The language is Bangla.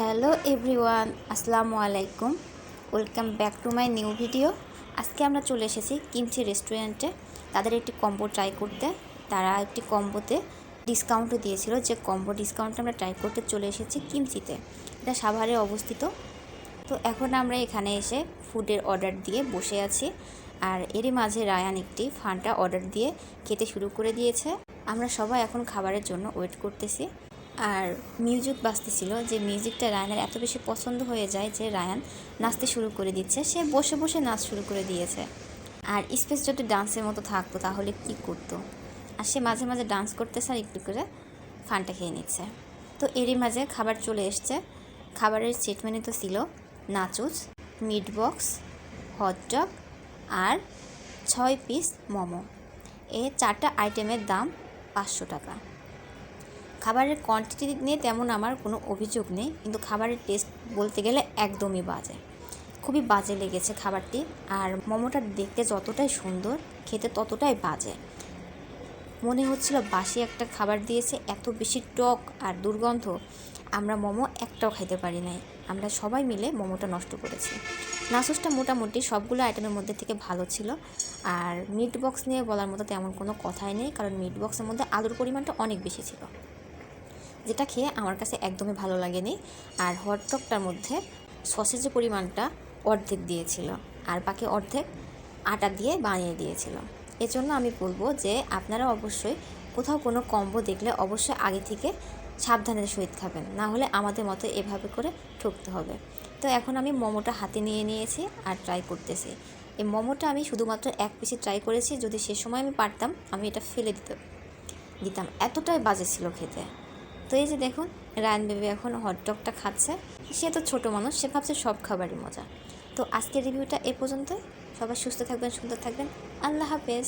হ্যালো এভরিওয়ান, আসসালামু আলাইকুম। Welcome back to my new video. আজকে আমরা চলে এসেছি কিমচি রেস্টুরেন্টে তাদের একটি কম্বো ট্রাই করতে। তারা একটি কম্বোতে ডিসকাউন্টও দিয়েছিল, যে কম্বো ডিসকাউন্টটা আমরা ট্রাই করতে চলে এসেছি কিমচিতে। এটা সাভারে অবস্থিত। তো এখন আমরা এখানে এসে ফুডের অর্ডার দিয়ে বসে আছি, আর এরই মাঝে রায়ান একটি ফান্টা অর্ডার দিয়ে খেতে শুরু করে দিয়েছে। আমরা সবাই এখন খাবারের জন্য ওয়েট করতেছি। আর মিউজিক বাজতেছিল, যে মিউজিকটা রায়ানের এত বেশি পছন্দ হয়ে যায় যে রায়ান নাচতে শুরু করে দিচ্ছে। সে বসে বসে নাচ শুরু করে দিয়েছে। আর স্পেস যদি ডান্সের মতো থাকতো তাহলে কি করতো। আর সে মাঝে মাঝে ডান্স করতেছে আর একটু করে ফানটা খেয়ে নিচ্ছে। তো এরই মাঝে খাবার চলে এসছে। খাবারের সেট মেনুতে ছিল নাচুস, মিট বক্স, হটডগ আর 6 পিস মোমো। এই 4টা আইটেমের দাম 500 টাকা। খাবারের কোয়ান্টিটি নিয়ে তেমন আমার কোনো অভিযোগ নেই, কিন্তু খাবারের টেস্ট বলতে গেলে একদমই বাজে, খুবই বাজে লেগেছে খাবারটি। আর মোমোটা দেখতে যতটাই সুন্দর, খেতে ততটাই বাজে। মনে হচ্ছিল বাসি একটা খাবার দিয়েছে, এত বেশি টক আর দুর্গন্ধ। আমরা মোমো একটাও খাইতে পারি নাই। আমরা সবাই মিলে মোমোটা নষ্ট করেছি। নাচুসটা মোটামুটি সবগুলো আইটেমের মধ্যে থেকে ভালো ছিল। আর মিট বক্স নিয়ে বলার মতো তেমন কোনো কথাই নেই, কারণ মিট বক্সের মধ্যে আলুর পরিমাণটা অনেক বেশি ছিল, যেটা খেয়ে আমার কাছে একদমই ভালো লাগেনি। আর হটডগটার মধ্যে সসেজের পরিমাণটা অর্ধেক দিয়েছিল, আর বাকি অর্ধেক আটা দিয়ে বানিয়ে দিয়েছিল। এজন্য আমি বলবো যে আপনারা অবশ্যই কোথাও কোনো কম্বো দেখলে অবশ্যই আগে থেকে সাবধানের সহিত খাবেন, না হলে আমাদের মতো এভাবে করে ঠকতে হবে। তো এখন আমি মোমোটা হাতে নিয়ে নিয়েছি আর ট্রাই করতেছি। এই মোমোটা আমি শুধুমাত্র এক পিসে ট্রাই করেছি। যদি সে সময় আমি পারতাম আমি এটা ফেলে দিতাম, এতটাই বাজে ছিল খেতে। তো এই যে দেখুন, রায়ান বেবি এখন হটডগটা খাচ্ছে। সে তো ছোটো মানুষ, সে ভাবছে সব খাবারই মজা। তো আজকের রিভিউটা এ পর্যন্তই। সবাই সুস্থ থাকবেন, সুন্দর থাকবেন। আল্লাহ হাফেজ।